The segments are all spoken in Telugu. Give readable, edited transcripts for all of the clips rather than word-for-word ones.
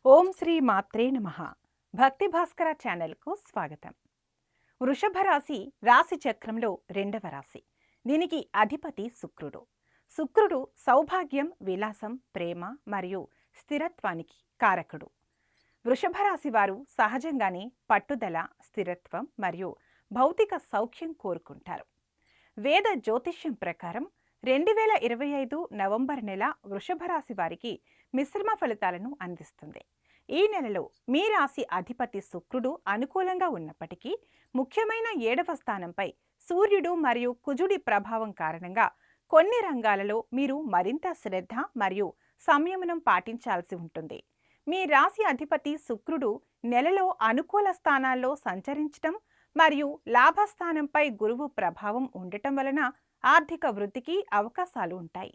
ఓం శ్రీ మాత్రే నమః. భక్తి భాస్కర ఛానల్కు స్వాగతం. వృషభ రాశి రాశి చక్రంలో రెండవ రాశి. దీనికి అధిపతి శుక్రుడు. శుక్రుడు సౌభాగ్యం, విలాసం, ప్రేమ మరియు స్థిరత్వానికి కారకుడు. వృషభ రాశి వారు సహజంగానే పట్టుదల, స్థిరత్వం మరియు భౌతిక సౌఖ్యం కోరుకుంటారు. వేద జ్యోతిష్యం ప్రకారం 2025 నవంబర్ నెల వృషభ రాశి వారికి మిశ్రమ ఫలితాలను అందిస్తుంది. ఈ నెలలో మీ రాశి అధిపతి శుక్రుడు అనుకూలంగా ఉన్నప్పటికీ ముఖ్యమైన 7వ స్థానంపై సూర్యుడు మరియు కుజుడి ప్రభావం కారణంగా కొన్ని రంగాలలో మీరు మరింత శ్రద్ధ మరియు సంయమనం పాటించాల్సి ఉంటుంది. మీ రాశి అధిపతి శుక్రుడు నెలలో అనుకూల స్థానాల్లో సంచరించటం మరియు లాభస్థానంపై గురువు ప్రభావం ఉండటం వలన ఆర్థిక వృద్ధికి అవకాశాలు ఉంటాయి.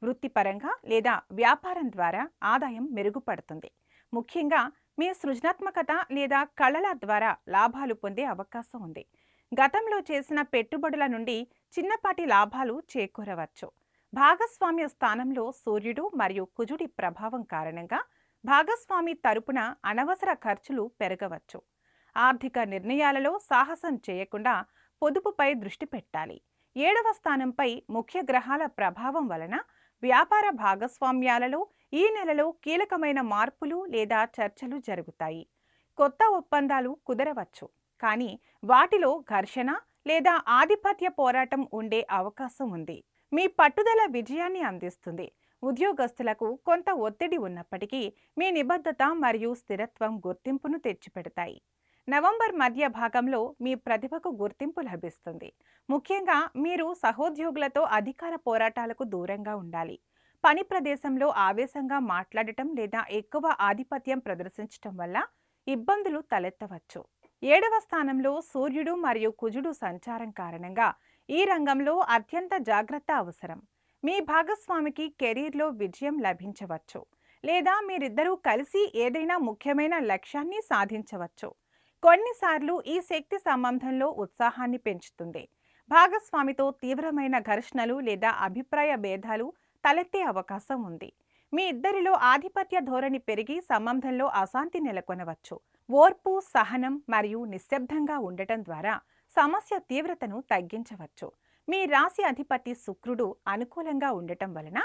వృత్తిపరంగా లేదా వ్యాపారం ద్వారా ఆదాయం మెరుగుపడుతుంది. ముఖ్యంగా మీ సృజనాత్మకత లేదా కళల ద్వారా లాభాలు పొందే అవకాశం ఉంది. గతంలో చేసిన పెట్టుబడుల నుండి చిన్నపాటి లాభాలు చేకూరవచ్చు. భాగస్వామ్య స్థానంలో సూర్యుడు మరియు కుజుడి ప్రభావం కారణంగా భాగస్వామి తరపున అనవసర ఖర్చులు పెరగవచ్చు. ఆర్థిక నిర్ణయాలలో సాహసం చేయకుండా పొదుపుపై దృష్టి పెట్టాలి. 7వ స్థానంపై ముఖ్య గ్రహాల ప్రభావం వలన వ్యాపార భాగస్వామ్యాలలో ఈ నెలలో కీలకమైన మార్పులు లేదా చర్చలు జరుగుతాయి. కొత్త ఒప్పందాలు కుదరవచ్చు, కానీ వాటిలో ఘర్షణ లేదా ఆధిపత్య పోరాటం ఉండే అవకాశం ఉంది. మీ పట్టుదల విజయాన్ని అందిస్తుంది. ఉద్యోగస్తులకు కొంత ఒత్తిడి ఉన్నప్పటికీ మీ నిబద్ధత మరియు స్థిరత్వం గుర్తింపును తెచ్చిపెడతాయి. నవంబర్ మధ్య భాగంలో మీ ప్రతిభకు గుర్తింపు లభిస్తుంది. ముఖ్యంగా మీరు సహోద్యోగులతో అధికార పోరాటాలకు దూరంగా ఉండాలి. పని ప్రదేశంలో ఆవేశంగా మాట్లాడటం లేదా ఎక్కువ ఆధిపత్యం ప్రదర్శించటం వల్ల ఇబ్బందులు తలెత్తవచ్చు. 7వ స్థానంలో సూర్యుడు మరియు కుజుడు సంచారం కారణంగా ఈ రంగంలో అత్యంత జాగ్రత్త అవసరం. మీ భాగస్వామికి కెరీర్లో విజయం లభించవచ్చు, లేదా మీరిద్దరూ కలిసి ఏదైనా ముఖ్యమైన లక్ష్యాన్ని సాధించవచ్చు. కొన్నిసార్లు ఈ శక్తి సంబంధంలో ఉత్సాహాన్ని పెంచుతుంది. భాగస్వామితో తీవ్రమైన ఘర్షణలు లేదా అభిప్రాయ భేదాలు తలెత్తే అవకాశం ఉంది. మీ ఇద్దరిలో ఆధిపత్య ధోరణి పెరిగి సంబంధంలో అశాంతి నెలకొనవచ్చు. ఓర్పు, సహనం మరియు నిశ్శబ్దంగా ఉండటం ద్వారా సమస్య తీవ్రతను తగ్గించవచ్చు. మీ రాశి అధిపతి శుక్రుడు అనుకూలంగా ఉండటం వలన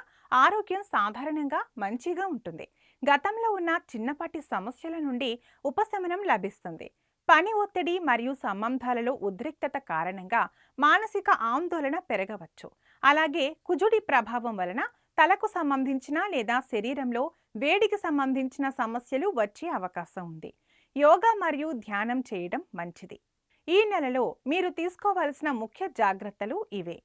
ఆరోగ్యం సాధారణంగా మంచిగా ఉంటుంది. గతంలో ఉన్న చిన్నపాటి సమస్యల నుండి ఉపశమనం లభిస్తుంది. పని ఒత్తిడి మరియు సంబంధాలలో ఉద్రిక్తత కారణంగా మానసిక ఆందోళన పెరగవచ్చు. అలాగే కుజుడి ప్రభావం వలన తలకు సంబంధించిన లేదా శరీరంలో వేడికి సంబంధించిన సమస్యలు వచ్చే అవకాశం ఉంది. యోగా మరియు ధ్యానం చేయడం మంచిది. ఈ నెలలో మీరు తీసుకోవాల్సిన ముఖ్య జాగ్రత్తలు ఇవే.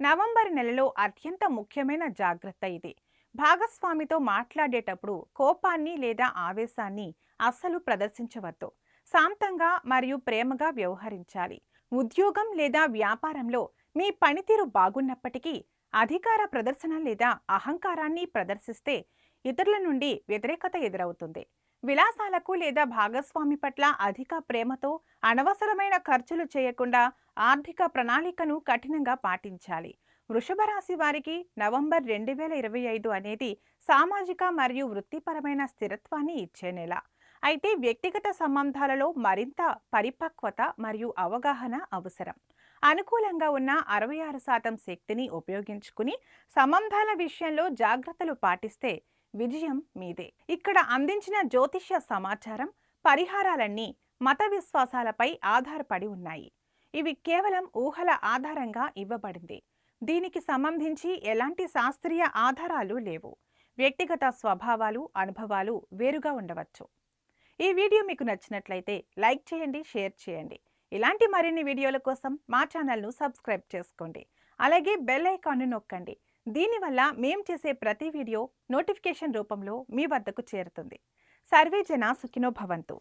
నవంబర్ నెలలో అత్యంత ముఖ్యమైన జాగ్రత్త ఇది. భాగస్వామితో మాట్లాడేటప్పుడు కోపాన్ని లేదా ఆవేశాన్ని అస్సలు ప్రదర్శించవద్దు. శాంతంగా మరియు ప్రేమగా వ్యవహరించాలి. ఉద్యోగం లేదా వ్యాపారంలో మీ పనితీరు బాగున్నప్పటికీ అధికార ప్రదర్శన లేదా అహంకారాన్ని ప్రదర్శిస్తే ఇతరుల నుండి వ్యతిరేకత ఎదురవుతుంది. విలాసాలకు లేదా భాగస్వామి పట్ల అధిక ప్రేమతో అనవసరమైన ఖర్చులు చేయకుండా ఆర్థిక ప్రణాళికను కఠినంగా పాటించాలి. వృషభ రాశి వారికి నవంబర్ 2025 అనేది సామాజిక మరియు వృత్తిపరమైన స్థిరత్వాన్ని ఇచ్చే నెల. అయితే వ్యక్తిగత సంబంధాలలో మరింత పరిపక్వత మరియు అవగాహన అవసరం. అనుకూలంగా ఉన్న 66% శక్తిని ఉపయోగించుకుని సంబంధాల విషయంలో జాగ్రత్తలు పాటిస్తే విజయం మీదే. ఇక్కడ అందించిన జ్యోతిష్య సమాచారం, పరిహారాలన్నీ మత విశ్వాసాలపై ఆధారపడి ఉన్నాయి. ఇవి కేవలం ఊహల ఆధారంగా ఇవ్వబడింది. దీనికి సంబంధించి ఎలాంటి శాస్త్రీయ ఆధారాలు లేవు. వ్యక్తిగత స్వభావాలు, అనుభవాలు వేరుగా ఉండవచ్చు. ఈ వీడియో మీకు నచ్చినట్లయితే లైక్ చేయండి, షేర్ చేయండి. ఇలాంటి మరిన్ని వీడియోల కోసం మా ఛానల్ను సబ్స్క్రైబ్ చేసుకోండి. అలాగే బెల్ ఐకాన్ను నొక్కండి. దీనివల్ల మేం చేసే ప్రతి వీడియో నోటిఫికేషన్ రూపంలో మీ వద్దకు చేరుతుంది. సర్వే జన సుఖినో భవంతు.